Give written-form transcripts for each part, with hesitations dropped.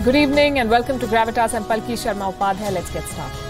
Good evening and welcome to Gravitas. I'm Palki Sharma, Upadhyay. Let's get started.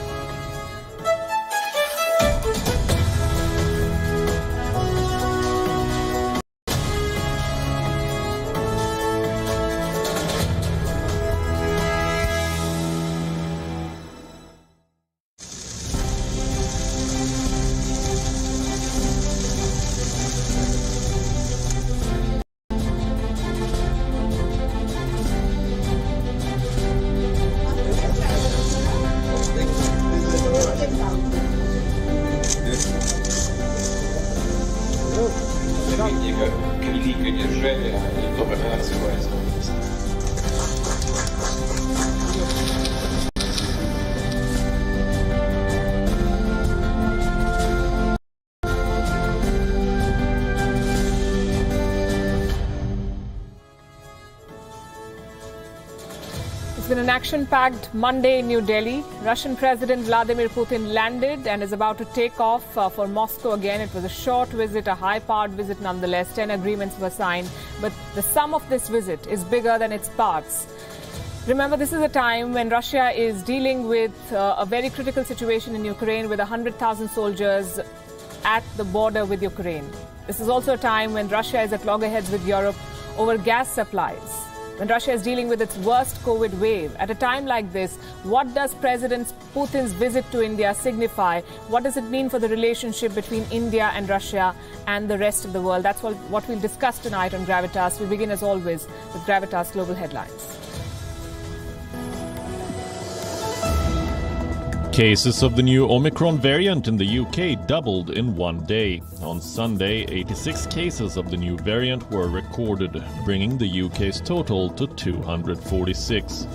It's been an action-packed Monday in New Delhi. Russian President Vladimir Putin landed and is about to take off for Moscow again. It was a short visit, a high-powered visit nonetheless. 10 agreements were signed, but the sum of this visit is bigger than its parts. Remember, this is a time when Russia is dealing with a very critical situation in Ukraine with 100,000 soldiers at the border with Ukraine. This is also a time when Russia is at loggerheads with Europe over gas supplies. When Russia is dealing with its worst COVID wave. At a time like this, what does President Putin's visit to India signify? What does it mean for the relationship between India and Russia and the rest of the world? That's what we'll discuss tonight on Gravitas. We begin, as always, with Gravitas Global Headlines. Cases of the new Omicron variant in the UK doubled in one day. On Sunday, 86 cases of the new variant were recorded, bringing the UK's total to 246.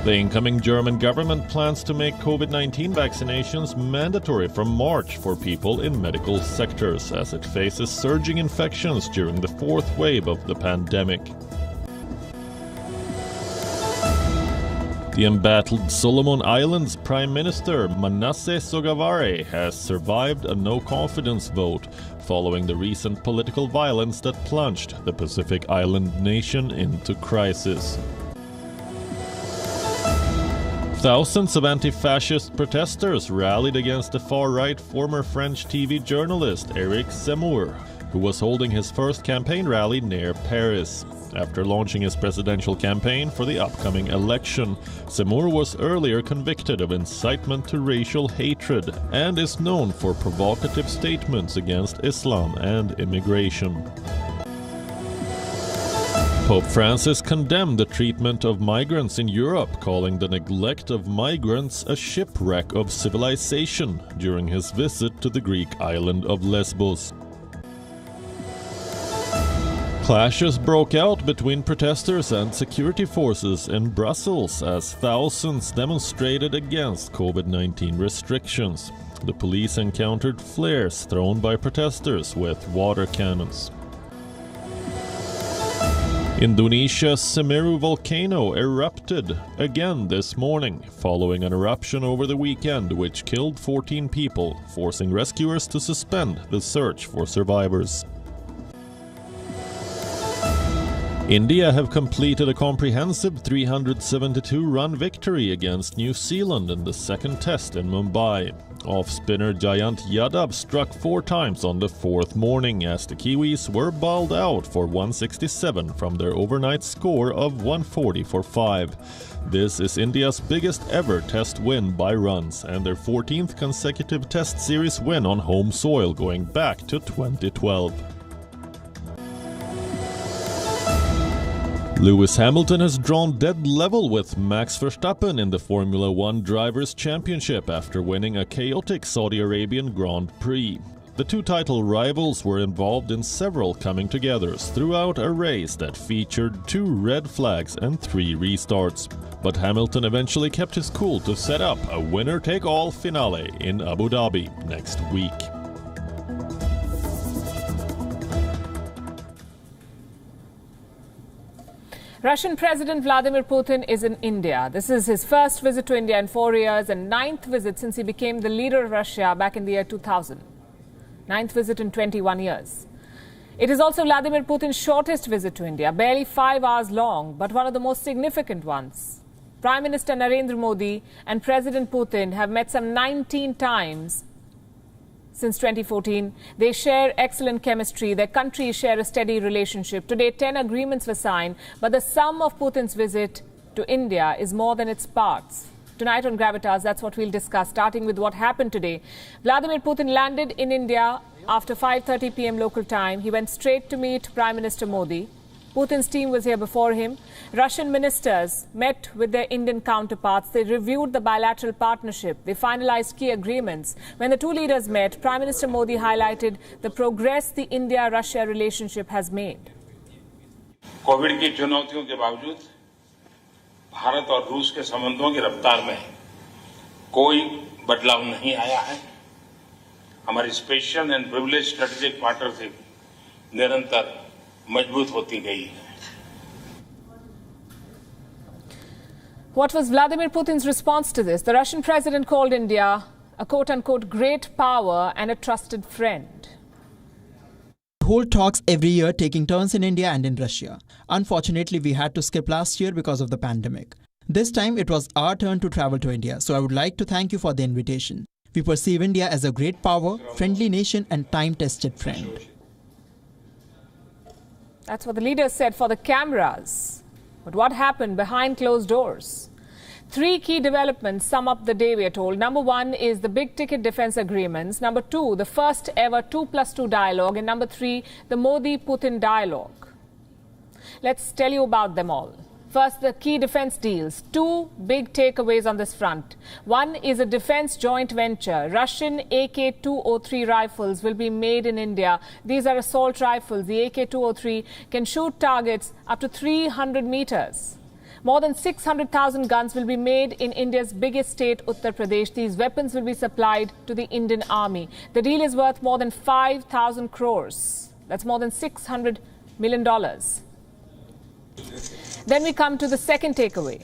The incoming German government plans to make COVID-19 vaccinations mandatory from March for people in medical sectors as it faces surging infections during the fourth wave of the pandemic. The embattled Solomon Islands Prime Minister Manasseh Sogavare has survived a no-confidence vote following the recent political violence that plunged the Pacific Island nation into crisis. Thousands of anti-fascist protesters rallied against the far-right former French TV journalist Eric Zemmour, who was holding his first campaign rally near Paris. After launching his presidential campaign for the upcoming election, Zemmour was earlier convicted of incitement to racial hatred and is known for provocative statements against Islam and immigration. Pope Francis condemned the treatment of migrants in Europe, calling the neglect of migrants a shipwreck of civilization during his visit to the Greek island of Lesbos. Clashes broke out between protesters and security forces in Brussels as thousands demonstrated against COVID-19 restrictions. The police encountered flares thrown by protesters with water cannons. Indonesia's Semeru volcano erupted again this morning, following an eruption over the weekend which killed 14 people, forcing rescuers to suspend the search for survivors. India have completed a comprehensive 372-run victory against New Zealand in the second test in Mumbai. Off-spinner Jayant Yadav struck 4 times on the fourth morning as the Kiwis were bowled out for 167 from their overnight score of 140 for 5. This is India's biggest ever test win by runs and their 14th consecutive test series win on home soil going back to 2012. Lewis Hamilton has drawn dead level with Max Verstappen in the Formula One Drivers' Championship after winning a chaotic Saudi Arabian Grand Prix. The two title rivals were involved in several coming-togethers throughout a race that featured 2 red flags and 3 restarts. But Hamilton eventually kept his cool to set up a winner-take-all finale in Abu Dhabi next week. Russian President Vladimir Putin is in India. This is his first visit to India in 4 years and 9th visit since he became the leader of Russia back in the year 2000. 9th visit in 21 years. It is also Vladimir Putin's shortest visit to India, barely 5 hours long, but one of the most significant ones. Prime Minister Narendra Modi and President Putin have met some 19 times since 2014. They share excellent chemistry. Their countries share a steady relationship. Today, 10 agreements were signed, but the sum of Putin's visit to India is more than its parts. Tonight on Gravitas, that's what we'll discuss, starting with what happened today. Vladimir Putin landed in India after 5:30 p.m. local time. He went straight to meet Prime Minister Modi. Putin's team was here before him. Russian ministers met with their Indian counterparts. They reviewed the bilateral partnership. They finalized key agreements. When the two leaders met, Prime Minister Modi highlighted the progress the India-Russia relationship has made. Covid की चुनौतियों के बावजूद भारत और रूस के संबंधों की रफ्तार में कोई बदलाव नहीं आया है। हमारी special and privilege strategic partnership निरंतर मजबूत होती गई है। What was Vladimir Putin's response to this? The Russian president called India a quote-unquote great power and a trusted friend. Hold talks every year, taking turns in India and in Russia. Unfortunately, we had to skip last year because of the pandemic. This time, it was our turn to travel to India, so I would like to thank you for the invitation. We perceive India as a great power, friendly nation and time-tested friend. That's what the leaders said for the cameras. But what happened behind closed doors? 3 key developments sum up the day, we are told. Number 1 is the big-ticket defense agreements. Number 2, the first ever 2+2 dialogue. And number 3, the Modi-Putin dialogue. Let's tell you about them all. First, the key defense deals. 2 big takeaways on this front. One is a defense joint venture. Russian AK-203 rifles will be made in India. These are assault rifles. The AK-203 can shoot targets up to 300 meters. More than 600,000 guns will be made in India's biggest state, Uttar Pradesh. These weapons will be supplied to the Indian army. The deal is worth more than 5,000 crores. That's more than $600 million. Then we come to the second takeaway.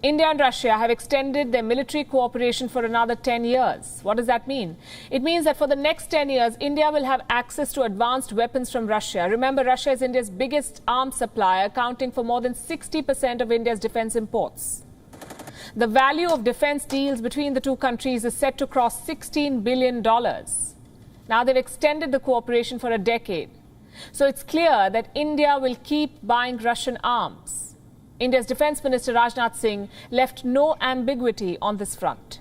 India and Russia have extended their military cooperation for another 10 years. What does that mean? It means that for the next 10 years, India will have access to advanced weapons from Russia. Remember, Russia is India's biggest arms supplier, accounting for more than 60% of India's defense imports. The value of defense deals between the two countries is set to cross $16 billion. Now they've extended the cooperation for a decade. So it's clear that India will keep buying Russian arms. India's Defence Minister Rajnath Singh left no ambiguity on this front.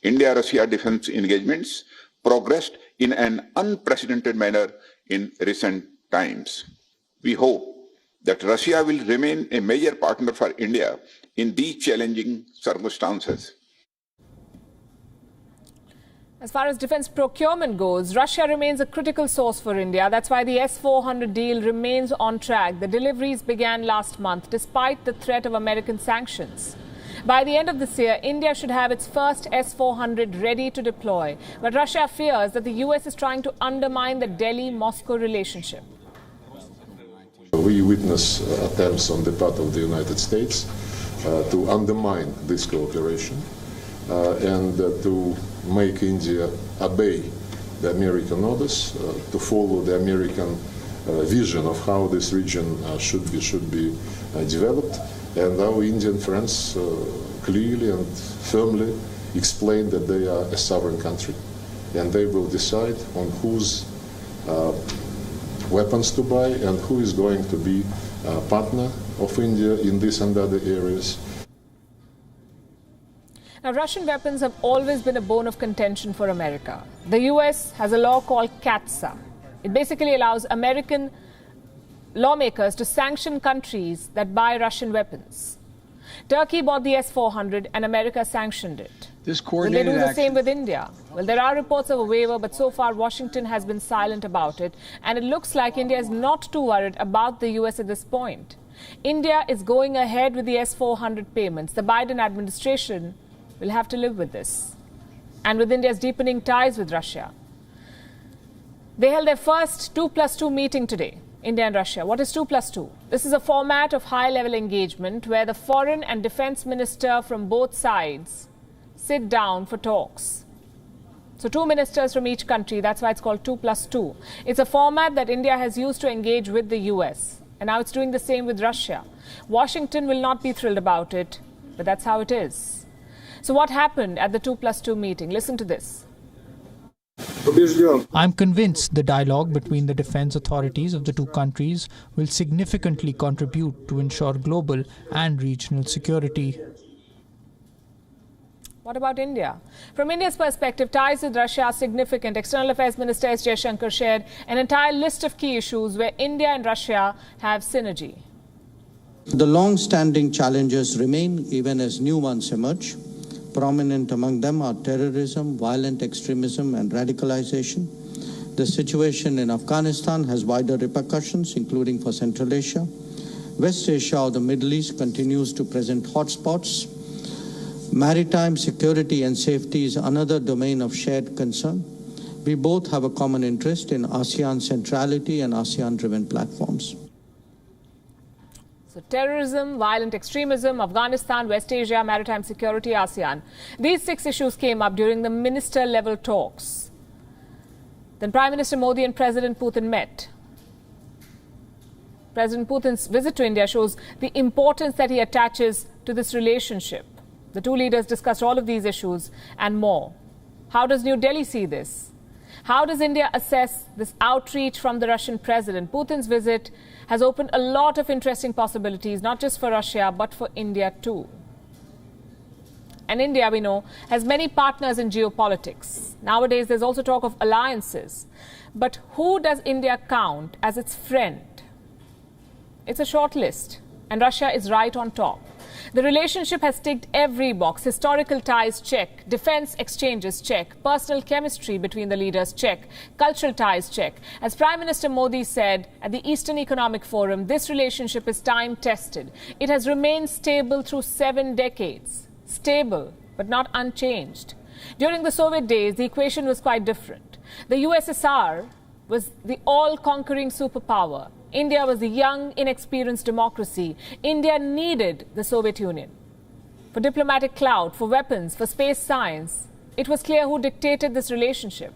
India-Russia defence engagements progressed in an unprecedented manner in recent times. We hope that Russia will remain a major partner for India in these challenging circumstances. As far as defence procurement goes, Russia remains a critical source for India. That's why the S-400 deal remains on track. The deliveries began last month, despite the threat of American sanctions. By the end of this year, India should have its first S-400 ready to deploy. But Russia fears that the US is trying to undermine the Delhi-Moscow relationship. We witness attempts on the part of the United States to undermine this cooperation and to make India obey the American orders, to follow the American vision of how this region should be developed. And our Indian friends clearly and firmly explain that they are a sovereign country, and they will decide on whose weapons to buy and who is going to be a partner of India in this and other areas. Now, Russian weapons have always been a bone of contention for America. The US has a law called CAATSA. It basically allows American lawmakers to sanction countries that buy Russian weapons. Turkey bought the S-400 and America sanctioned it. Will they do the same with India? Well, there are reports of a waiver, but so far Washington has been silent about it. And it looks like India is not too worried about the US at this point. India is going ahead with the S-400 payments. The Biden administration will have to live with this, and with India's deepening ties with Russia. They held their first 2+2 meeting today, India and Russia. What is 2+2? This is a format of high-level engagement where the foreign and defense minister from both sides sit down for talks. So 2 ministers from each country, that's why it's called 2+2. It's a format that India has used to engage with the US. And now it's doing the same with Russia. Washington will not be thrilled about it, but that's how it is. So what happened at the 2+2 meeting? Listen to this. I'm convinced the dialogue between the defense authorities of the two countries will significantly contribute to ensure global and regional security. What about India? From India's perspective, ties with Russia are significant. External Affairs Minister S. Jaishankar shared an entire list of key issues where India and Russia have synergy. The long-standing challenges remain even as new ones emerge. Prominent among them are terrorism, violent extremism and radicalization. The situation in Afghanistan has wider repercussions, including for Central Asia. West Asia or the Middle East continues to present hotspots. Maritime security and safety is another domain of shared concern. We both have a common interest in ASEAN centrality and ASEAN-driven platforms. So terrorism, violent extremism, Afghanistan, West Asia, maritime security, ASEAN. These 6 issues came up during the minister-level talks. Then Prime Minister Modi and President Putin met. President Putin's visit to India shows the importance that he attaches to this relationship. The two leaders discussed all of these issues and more. How does New Delhi see this? How does India assess this outreach from the Russian president? Putin's visit has opened a lot of interesting possibilities, not just for Russia, but for India too. And India, we know, has many partners in geopolitics. Nowadays, there's also talk of alliances. But who does India count as its friend? It's a short list, and Russia is right on top. The relationship has ticked every box. Historical ties, check. Defense exchanges, check. Personal chemistry between the leaders, check. Cultural ties, check. As Prime Minister Modi said at the Eastern Economic Forum, this relationship is time-tested. It has remained stable through 7 decades. Stable, but not unchanged. During the Soviet days, the equation was quite different. The USSR was the all-conquering superpower. India was a young, inexperienced democracy. India needed the Soviet Union for diplomatic clout, for weapons, for space science. It was clear who dictated this relationship.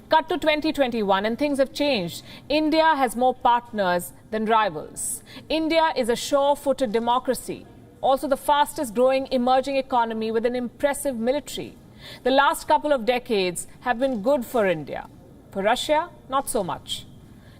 Cut to 2021 and things have changed. India has more partners than rivals. India is a sure-footed democracy, also the fastest growing emerging economy with an impressive military. The last couple of decades have been good for India. For Russia, not so much.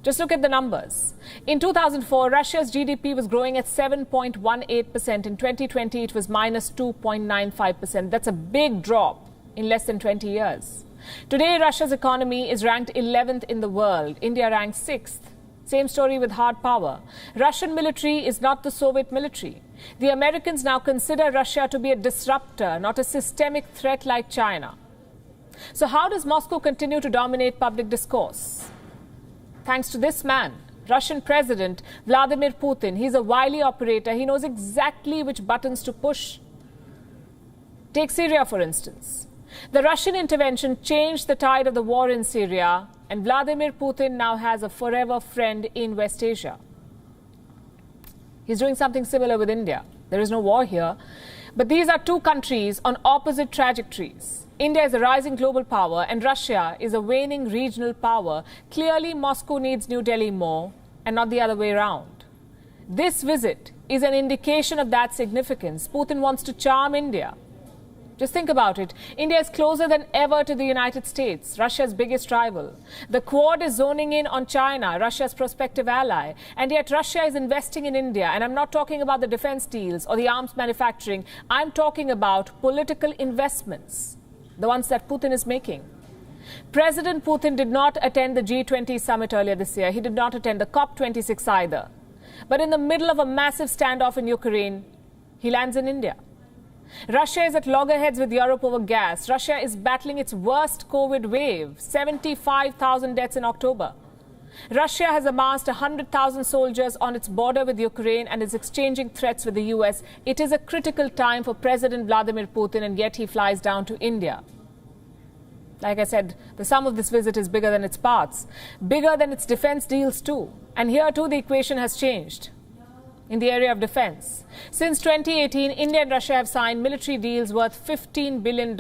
Just look at the numbers. In 2004, Russia's GDP was growing at 7.18%. In 2020, it was minus 2.95%. That's a big drop in less than 20 years. Today, Russia's economy is ranked 11th in the world. India ranks 6th. Same story with hard power. Russian military is not the Soviet military. The Americans now consider Russia to be a disruptor, not a systemic threat like China. So how does Moscow continue to dominate public discourse? Thanks to this man, Russian President Vladimir Putin. He's a wily operator. He knows exactly which buttons to push. Take Syria, for instance. The Russian intervention changed the tide of the war in Syria, and Vladimir Putin now has a forever friend in West Asia. He's doing something similar with India. There is no war here, but these are two countries on opposite trajectories. India is a rising global power and Russia is a waning regional power. Clearly, Moscow needs New Delhi more and not the other way around. This visit is an indication of that significance. Putin wants to charm India. Just think about it. India is closer than ever to the United States, Russia's biggest rival. The Quad is zoning in on China, Russia's prospective ally. And yet Russia is investing in India. And I'm not talking about the defense deals or the arms manufacturing. I'm talking about political investments, the ones that Putin is making. President Putin did not attend the G20 summit earlier this year. He did not attend the COP26 either. But in the middle of a massive standoff in Ukraine, he lands in India. Russia is at loggerheads with Europe over gas. Russia is battling its worst COVID wave, 75,000 deaths in October. Russia has amassed 100,000 soldiers on its border with Ukraine and is exchanging threats with the US. It is a critical time for President Vladimir Putin, and yet he flies down to India. Like I said, the sum of this visit is bigger than its parts, bigger than its defense deals too. And here too the equation has changed in the area of defense. Since 2018, India and Russia have signed military deals worth $15 billion.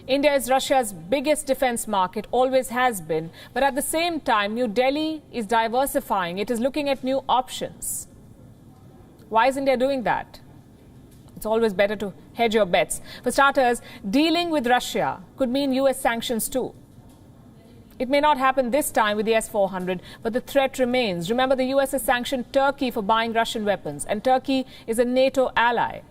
India is Russia's biggest defense market, always has been. But at the same time, New Delhi is diversifying. It is looking at new options. Why is India doing that? It's always better to hedge your bets. For starters, dealing with Russia could mean US sanctions too. It may not happen this time with the S-400, but the threat remains. Remember, the US has sanctioned Turkey for buying Russian weapons, and Turkey is a NATO ally.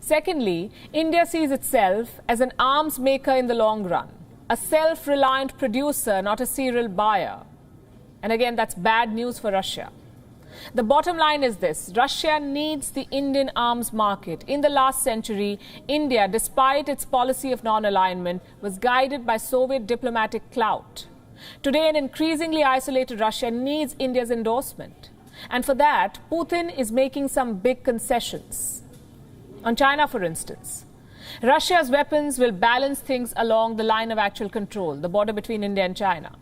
Secondly, India sees itself as an arms maker in the long run, a self-reliant producer, not a serial buyer. And again, that's bad news for Russia. The bottom line is this: Russia needs the Indian arms market. In the last century, India, despite its policy of non-alignment, was guided by Soviet diplomatic clout. Today, an increasingly isolated Russia needs India's endorsement. And for that, Putin is making some big concessions. On China, for instance, Russia's weapons will balance things along the line of actual control, the border between India and China.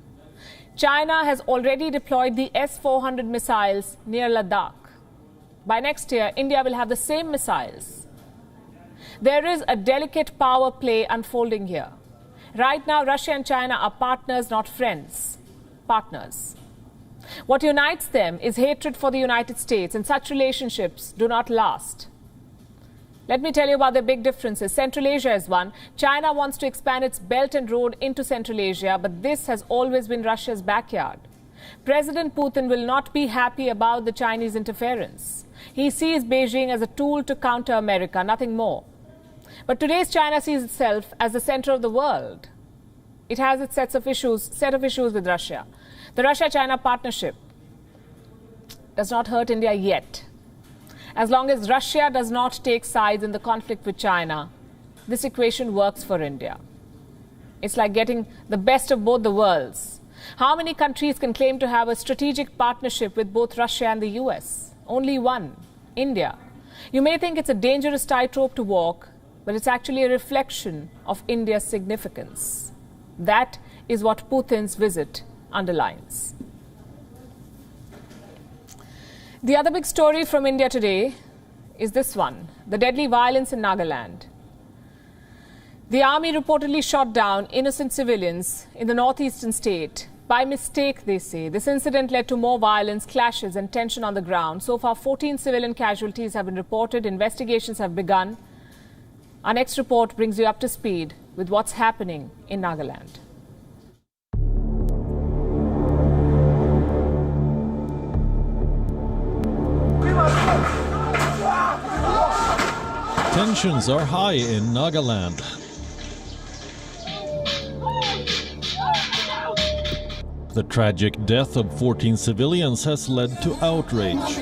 China has already deployed the S-400 missiles near Ladakh. By next year, India will have the same missiles. There is a delicate power play unfolding here. Right now, Russia and China are partners, not friends. Partners. What unites them is hatred for the United States, and such relationships do not last. Let me tell you about the big differences. Central Asia is one. China wants to expand its Belt and Road into Central Asia, but this has always been Russia's backyard. President Putin will not be happy about the Chinese interference. He sees Beijing as a tool to counter America, nothing more. But today's China sees itself as the center of the world. It has its set of issues with Russia. The Russia-China partnership does not hurt India yet. As long as Russia does not take sides in the conflict with China, this equation works for India. It's like getting the best of both the worlds. How many countries can claim to have a strategic partnership with both Russia and the US? Only one, India. You may think it's a dangerous tightrope to walk, but it's actually a reflection of India's significance. That is what Putin's visit underlines. The other big story from India today is this one: the deadly violence in Nagaland. The army reportedly shot down innocent civilians in the northeastern state. By mistake, they say. This incident led to more violence, clashes and tension on the ground. So far, 14 civilian casualties have been reported. Investigations have begun. Our next report brings you up to speed with what's happening in Nagaland. Tensions are high in Nagaland. The tragic death of 14 civilians has led to outrage.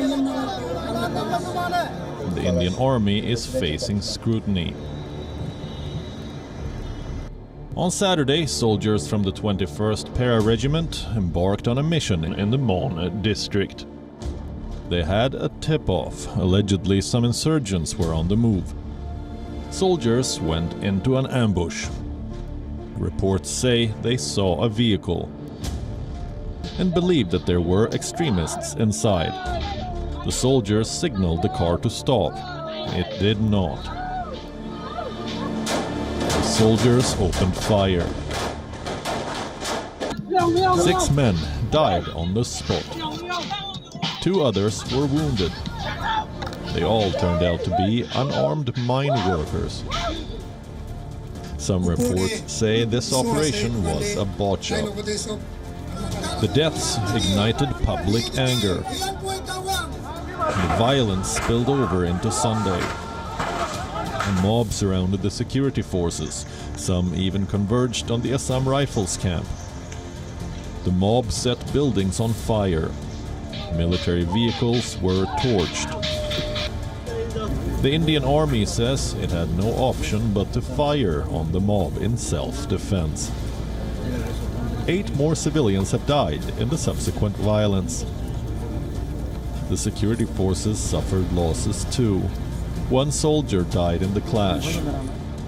The Indian Army is facing scrutiny. On Saturday, soldiers from the 21st Para Regiment embarked on a mission in the Mon district. They had a tip-off. Allegedly, some insurgents were on the move. Soldiers went into an ambush. Reports say they saw a vehicle and believed that there were extremists inside. The soldiers signaled the car to stop. It did not. The soldiers opened fire. 6 men died on the spot. 2 others were wounded. They all turned out to be unarmed mine workers. Some reports say this operation was a botch-up. The deaths ignited public anger. The violence spilled over into Sunday. A mob surrounded the security forces. Some even converged on the Assam Rifles camp. The mob set buildings on fire. Military vehicles were torched. The Indian Army says it had no option but to fire on the mob in self-defense. 8 more civilians have died in the subsequent violence. The security forces suffered losses too. 1 soldier died in the clash.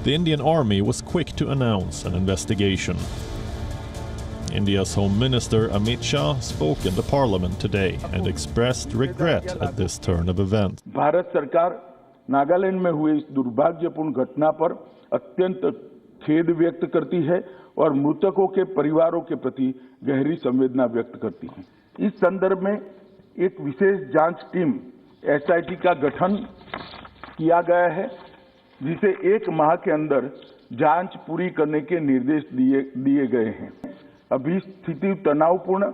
The Indian Army was quick to announce an investigation. India's Home Minister Amit Shah spoke in the Parliament today and expressed regret at this turn of events. Bharat सरकार नागालैंड में हुए इस दुर्भाग्यपूर्ण घटना पर अत्यंत खेद व्यक्त करती है और मृतकों के परिवारों के प्रति गहरी संवेदना व्यक्त करती है। इस संदर्भ में एक विशेष जांच टीम SIT का गठन किया गया है, जिसे 1 माह के अंदर जांच पूरी करने के निर्देश दिए गए हैं। अभी स्थिति तनावपूर्ण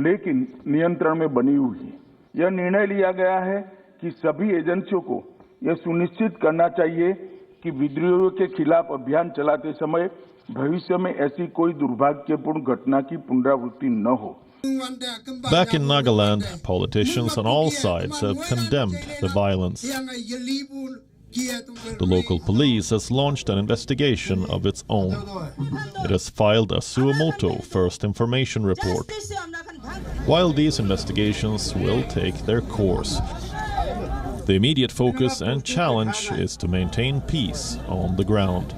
लेकिन नियंत्रण में बनी हुई है। यह निर्णय लिया गया है कि सभी एजेंसियों को यह सुनिश्चित करना चाहिए कि विद्रोहियों के खिलाफ अभियान चलाते समय भविष्य में ऐसी कोई दुर्भाग्यपूर्ण घटना की पुनरावृत्ति न हो। Back in Nagaland, politicians on all sides have condemned the violence. The local police has launched an investigation of its own. It has filed a suo motu first information report. While these investigations will take their course, the immediate focus and challenge is to maintain peace on the ground.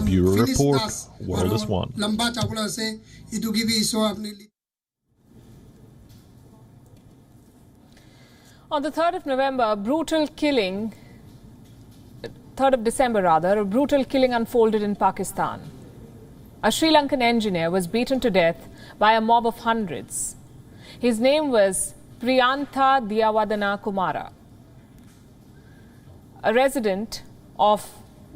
Bureau Report, World is One. On the 3rd of November, a brutal killing, 3rd of December rather, a brutal killing unfolded in Pakistan. A Sri Lankan engineer was beaten to death by a mob of hundreds. His name was Priyanta Kumara, a resident of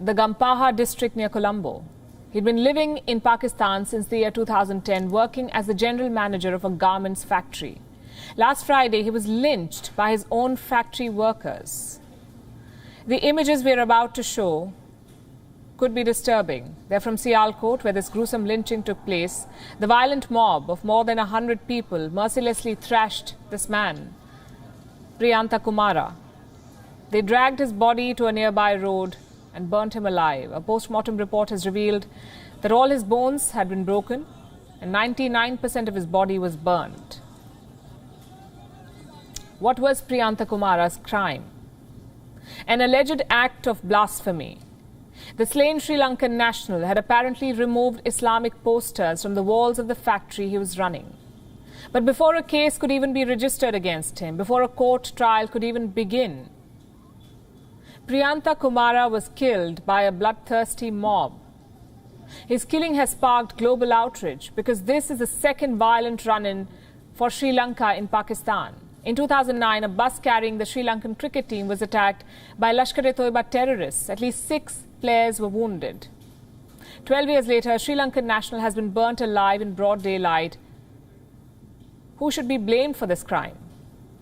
the Gampaha district near Colombo. He'd been living in Pakistan since the year 2010, working as the general manager of a garments factory. Last Friday, he was lynched by his own factory workers. The images we are about to show could be disturbing. They're from Sialkot, where this gruesome lynching took place. The violent mob of more than 100 people mercilessly thrashed this man, Priyanta Kumara. They dragged his body to a nearby road and burnt him alive. A post-mortem report has revealed that all his bones had been broken and 99% of his body was burnt. What was Priyanta Kumara's crime? An alleged act of blasphemy. The slain Sri Lankan national had apparently removed Islamic posters from the walls of the factory he was running. But before a case could even be registered against him, before a court trial could even begin, Priyanta Kumara was killed by a bloodthirsty mob. His killing has sparked global outrage because this is the second violent run-in for Sri Lanka in Pakistan. In 2009, a bus carrying the Sri Lankan cricket team was attacked by Lashkar-e-Toiba terrorists. At least 6 players were wounded. 12 years later, a Sri Lankan national has been burnt alive in broad daylight. Who should be blamed for this crime?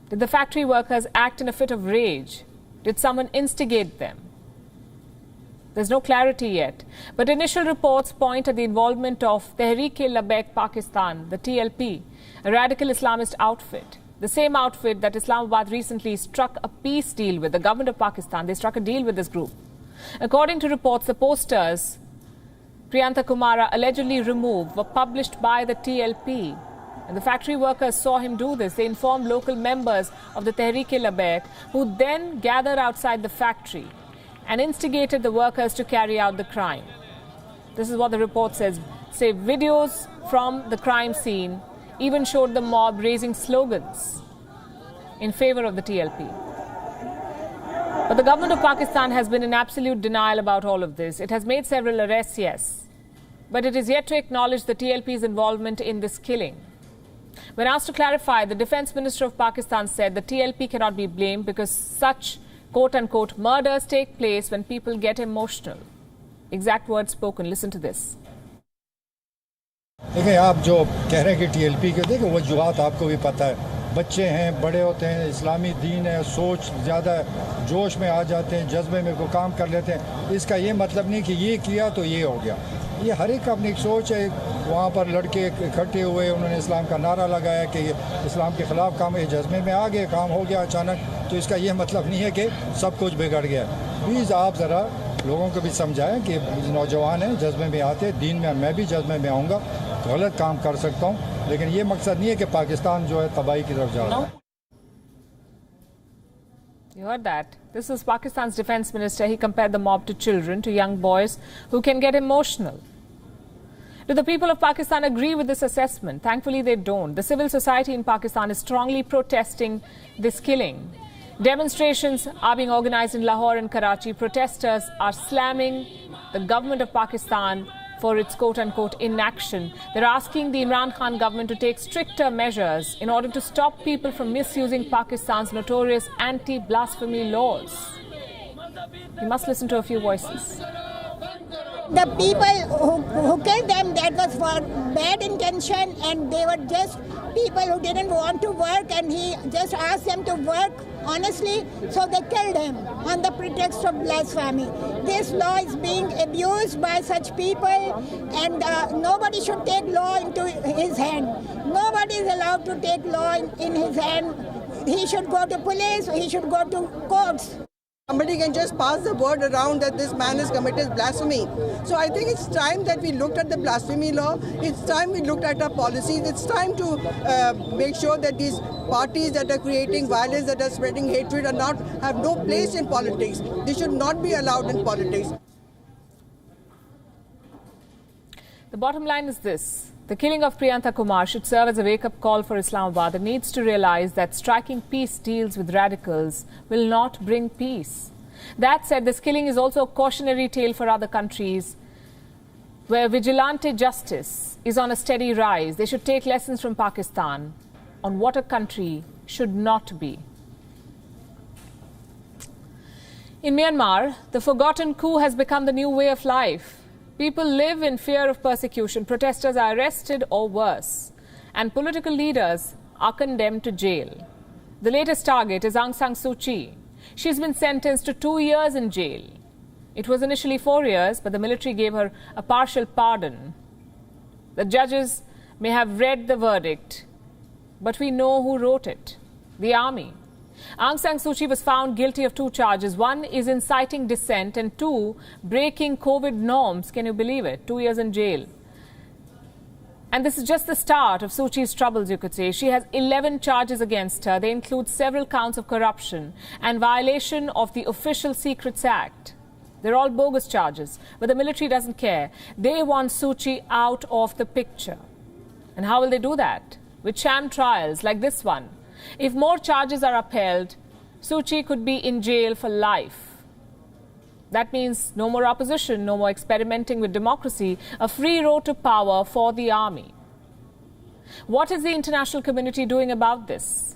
Did the factory workers act in a fit of rage? Did someone instigate them? There's no clarity yet, but initial reports point at the involvement of Tehreek-e-Labbaik Pakistan, the TLP, a radical Islamist outfit. The same outfit that Islamabad recently struck a peace deal with, the government of Pakistan. They struck a deal with this group. According to reports, the posters Priyanta Kumara allegedly removed were published by the TLP. And the factory workers saw him do this. They informed local members of the Tehreek-e-Labbaik, who then gathered outside the factory and instigated the workers to carry out the crime. This is what the report says. Say videos from the crime scene even showed the mob raising slogans in favor of the TLP. But the government of Pakistan has been in absolute denial about all of this. It has made several arrests, yes, but it is yet to acknowledge the TLP's involvement in this killing. When asked to clarify, the Defence Minister of Pakistan said the TLP cannot be blamed because such quote-unquote murders take place when people get emotional. Exact words spoken. Listen to this. देखिए, आप जो कह रहे हैं कि TLP के देखिए वजूहात आपको भी पता है, बच्चे हैं, बड़े होते हैं, इस्लामी दीन है, सोच ज़्यादा जोश में आ जाते हैं, जज्बे में को काम कर लेते हैं। इसका ये मतलब नहीं कि ये किया तो ये हो गया। ये हर एक अपनी एक सोच है। वहाँ पर लड़के इकट्ठे हुए, उन्होंने इस्लाम का नारा लगाया कि इस्लाम के ख़िलाफ़ काम, ये जज्बे में आ गए, काम हो गया अचानक। तो इसका ये मतलब नहीं है कि सब कुछ बिगड़ गया। प्लीज़ आप ज़रा लोगों को भी समझाएं कि नौजवान हैं, जज्बे में आते, दीन में मैं भी जज्बे में आऊँगा, गलत काम कर सकता हूँ, लेकिन ये मकसद नहीं है कि पाकिस्तान जो है तबाही की तरफ जा रहा है। You heard that. This is Pakistan's defense minister. He compared the mob to children, to young boys who can get emotional. Do the people of Pakistan agree with this assessment? Thankfully, they don't. The civil society in Pakistan is strongly protesting this killing. Demonstrations are being organized in Lahore and Karachi. Protesters are slamming the government of Pakistan for its quote-unquote inaction. They're asking the Imran Khan government to take stricter measures in order to stop people from misusing Pakistan's notorious anti-blasphemy laws. You must listen to a few voices. The people who killed them, that was for bad intention, and they were just people who didn't want to work, and he just asked them to work honestly, so they killed him on the pretext of blasphemy. This law is being abused by such people, and nobody should take law into his hand. Nobody is allowed to take law in his hand. He should go to police, he should go to courts. Somebody can just pass the word around that this man has committed blasphemy. So I think it's time that we looked at the blasphemy law. It's time we looked at our policies. It's time to make sure that these parties that are creating violence, that are spreading hatred, have no place in politics. They should not be allowed in politics. The bottom line is this. The killing of Priyanta Kumara should serve as a wake-up call for Islamabad. It needs to realize that striking peace deals with radicals will not bring peace. That said, this killing is also a cautionary tale for other countries where vigilante justice is on a steady rise. They should take lessons from Pakistan on what a country should not be. In Myanmar, the forgotten coup has become the new way of life. People live in fear of persecution. Protesters are arrested or worse. And political leaders are condemned to jail. The latest target is Aung San Suu Kyi. She's been sentenced to 2 years in jail. It was initially 4 years, but the military gave her a partial pardon. The judges may have read the verdict, but we know who wrote it: the army. Aung San Suu Kyi was found guilty of 2 charges. One is inciting dissent and 2, breaking COVID norms. Can you believe it? 2 years in jail. And this is just the start of Suu Kyi's troubles, you could say. She has 11 charges against her. They include several counts of corruption and violation of the Official Secrets Act. They're all bogus charges, but the military doesn't care. They want Suu Kyi out of the picture. And how will they do that? With sham trials like this one. If more charges are upheld, Suu Kyi could be in jail for life. That means no more opposition, no more experimenting with democracy, a free road to power for the army. What is the international community doing about this?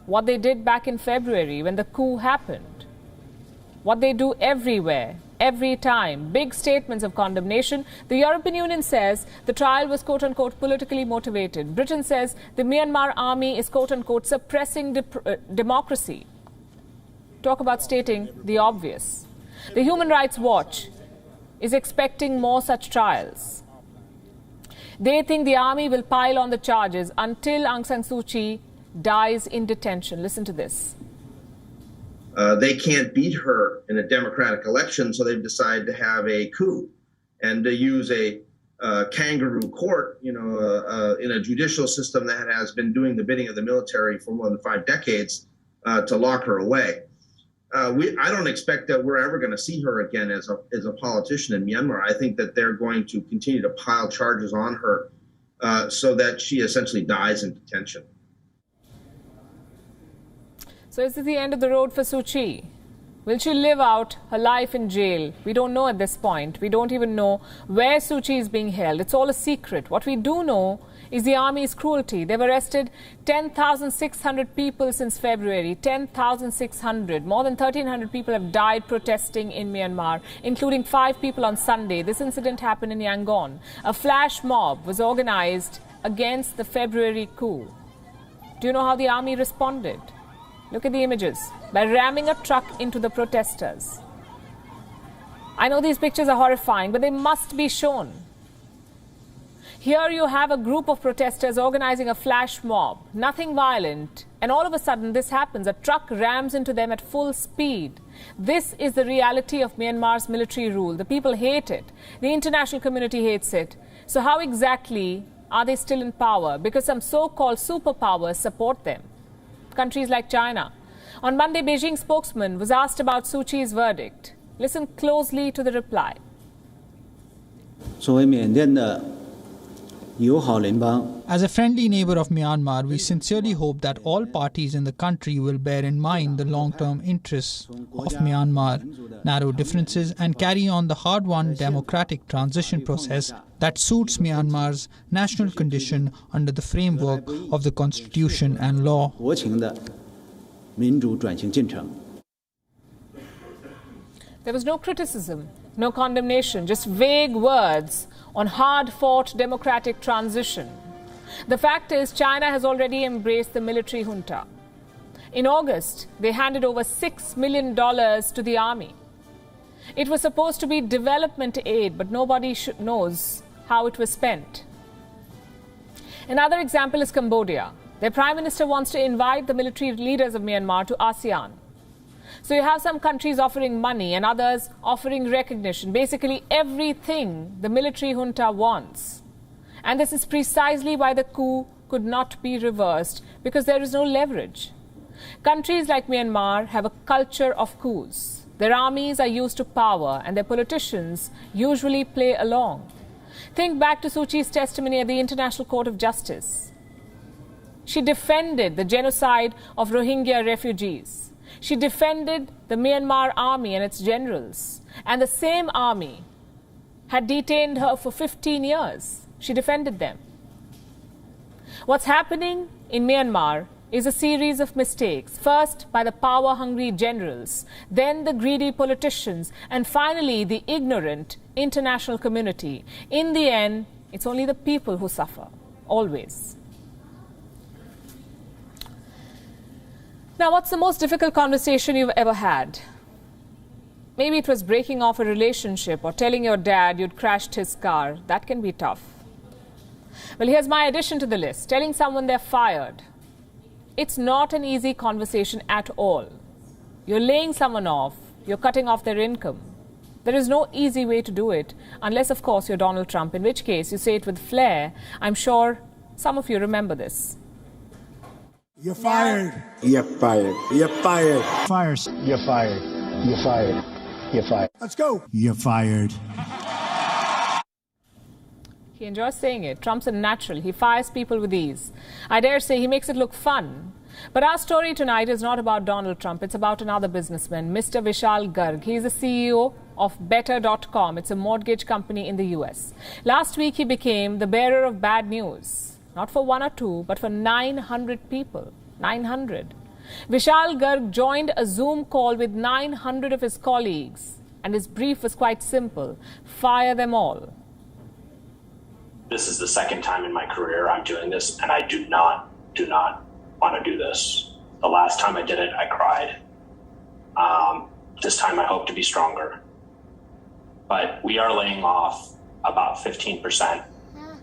What they did back in February when the coup happened. What they do everywhere, every time. Big statements of condemnation. The European Union says the trial was quote-unquote politically motivated. Britain says the Myanmar army is quote-unquote suppressing democracy. Talk about stating the obvious. The Human Rights Watch is expecting more such trials. They think the army will pile on the charges until Aung San Suu Kyi dies in detention. Listen to this. They can't beat her in a democratic election, so they've decided to have a coup and to use a kangaroo court, in a judicial system that has been doing the bidding of the military for more than 5 decades to lock her away. I don't expect that we're ever going to see her again as a politician in Myanmar. I think that they're going to continue to pile charges on her so that she essentially dies in detention. So is this the end of the road for Suu Kyi? Will she live out her life in jail? We don't know at this point. We don't even know where Suu Kyi is being held. It's all a secret. What we do know is the army's cruelty. They've arrested 10,600 people since February. 10,600. More than 1,300 people have died protesting in Myanmar, including 5 people on Sunday. This incident happened in Yangon. A flash mob was organized against the February coup. Do you know how the army responded? Look at the images. By ramming a truck into the protesters. I know these pictures are horrifying, but they must be shown. Here you have a group of protesters organizing a flash mob. Nothing violent. And all of a sudden this happens. A truck rams into them at full speed. This is the reality of Myanmar's military rule. The people hate it. The international community hates it. So how exactly are they still in power? Because some so-called superpowers support them. Countries like China. On Monday, Beijing spokesman was asked about Suu Kyi's verdict. Listen closely to the reply. As a friendly neighbor of Myanmar, we sincerely hope that all parties in the country will bear in mind the long-term interests of Myanmar, narrow differences, and carry on the hard-won democratic transition process that suits Myanmar's national condition under the framework of the constitution and law. There was no criticism, no condemnation, just vague words on hard-fought democratic transition. The fact is, China has already embraced the military junta. In August, they handed over $6 million to the army. It was supposed to be development aid, but nobody knows how it was spent. Another example is Cambodia. Their prime minister wants to invite the military leaders of Myanmar to ASEAN. So you have some countries offering money and others offering recognition, basically everything the military junta wants. And this is precisely why the coup could not be reversed, because there is no leverage. Countries like Myanmar have a culture of coups. Their armies are used to power and their politicians usually play along. Think back to Suu Kyi's testimony at the International Court of Justice. She defended the genocide of Rohingya refugees. She defended the Myanmar army and its generals. And the same army had detained her for 15 years. She defended them. What's happening in Myanmar is a series of mistakes. First, by the power-hungry generals, then the greedy politicians, and finally the ignorant international community. In the end, it's only the people who suffer, always. Now, what's the most difficult conversation you've ever had? Maybe it was breaking off a relationship or telling your dad you'd crashed his car. That can be tough. Well, here's my addition to the list. Telling someone they're fired. It's not an easy conversation at all. You're laying someone off. You're cutting off their income. There is no easy way to do it, unless, of course, you're Donald Trump, in which case you say it with flair. I'm sure some of you remember this. You're fired. You're fired. You're fired. Fires. You're fired. You're fired. You're fired. Let's go. You're fired. He enjoys saying it. Trump's a natural. He fires people with ease. I dare say he makes it look fun. But our story tonight is not about Donald Trump. It's about another businessman, Mr. Vishal Garg. He's the CEO of Better.com. It's a mortgage company in the US. Last week, he became the bearer of bad news. Not for one or two, but for 900 people. 900. Vishal Garg joined a Zoom call with 900 of his colleagues. And his brief was quite simple. Fire them all. This is the second time in my career I'm doing this, and I do not want to do this. The last time I did it, I cried. This time I hope to be stronger. But we are laying off about 15%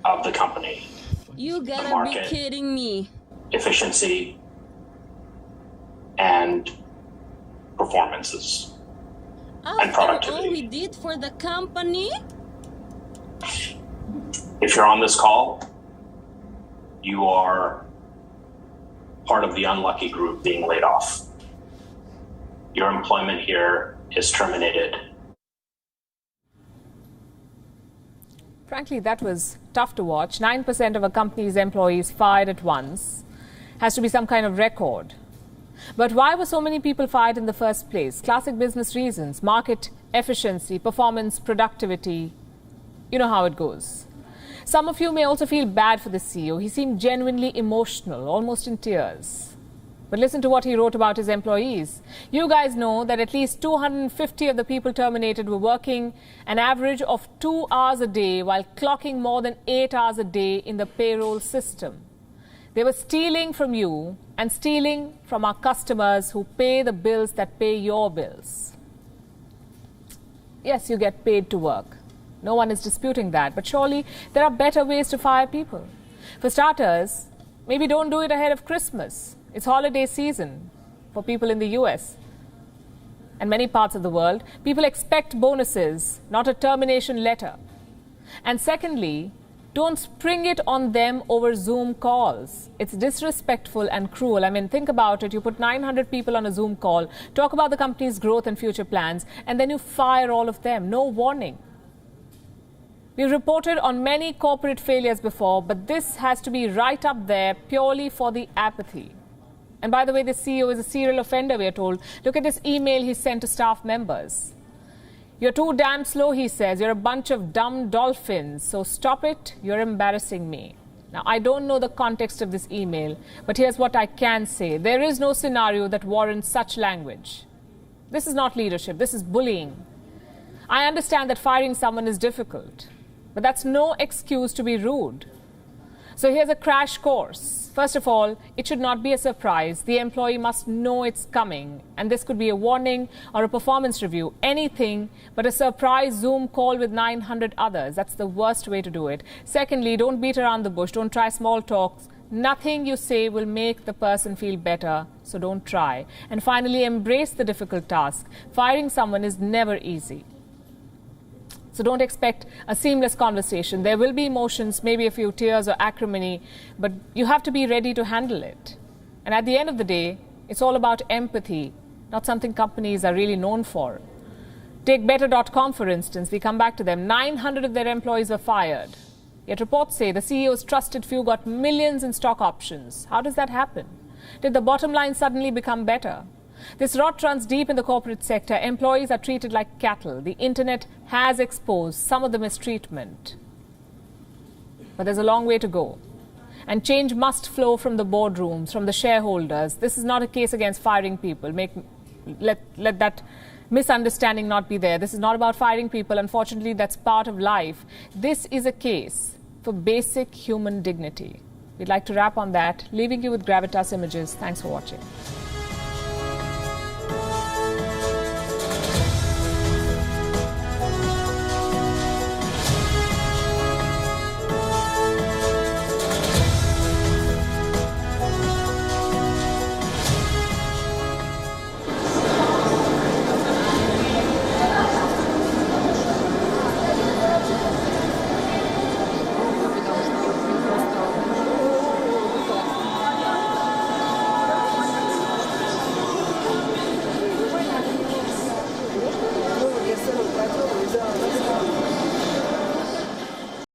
of the company. You gotta be kidding me. Efficiency and performances and productivity. All we did for the company? If you're on this call, you are part of the unlucky group being laid off. Your employment here is terminated. Frankly, that was tough to watch. 9% of a company's employees fired at once. Has to be some kind of record. But why were so many people fired in the first place? Classic business reasons: market efficiency, performance, productivity. You know how it goes. Some of you may also feel bad for the CEO. He seemed genuinely emotional, almost in tears. But listen to what he wrote about his employees. You guys know that at least 250 of the people terminated were working an average of 2 hours a day while clocking more than 8 hours a day in the payroll system. They were stealing from you and stealing from our customers who pay the bills that pay your bills. Yes, you get paid to work. No one is disputing that. But surely there are better ways to fire people. For starters, maybe don't do it ahead of Christmas. It's holiday season for people in the US and many parts of the world. People expect bonuses, not a termination letter. And secondly, don't spring it on them over Zoom calls. It's disrespectful and cruel. I mean, think about it. You put 900 people on a Zoom call, talk about the company's growth and future plans, and then you fire all of them. No warning. We've reported on many corporate failures before, but this has to be right up there purely for the apathy. And by the way, the CEO is a serial offender, we are told. Look at this email he sent to staff members. You're too damn slow, he says. You're a bunch of dumb dolphins. So stop it. You're embarrassing me. Now, I don't know the context of this email, but here's what I can say. There is no scenario that warrants such language. This is not leadership. This is bullying. I understand that firing someone is difficult, but that's no excuse to be rude. So here's a crash course. First of all, it should not be a surprise. The employee must know it's coming. And this could be a warning or a performance review, anything but a surprise Zoom call with 900 others. That's the worst way to do it. Secondly, don't beat around the bush. Don't try small talks. Nothing you say will make the person feel better, so don't try. And finally, embrace the difficult task. Firing someone is never easy. So don't expect a seamless conversation. There will be emotions, maybe a few tears or acrimony, but you have to be ready to handle it. And at the end of the day, it's all about empathy, not something companies are really known for. Take Better.com, for instance. We come back to them. 900 of their employees were fired. Yet reports say the CEO's trusted few got millions in stock options. How does that happen? Did the bottom line suddenly become better? This rot runs deep in the corporate sector. Employees are treated like cattle. The internet has exposed some of the mistreatment. But there's a long way to go. And change must flow from the boardrooms, from the shareholders. This is not a case against firing people. Let that misunderstanding not be there. This is not about firing people. Unfortunately, that's part of life. This is a case for basic human dignity. We'd like to wrap on that, leaving you with Gravitas images. Thanks for watching.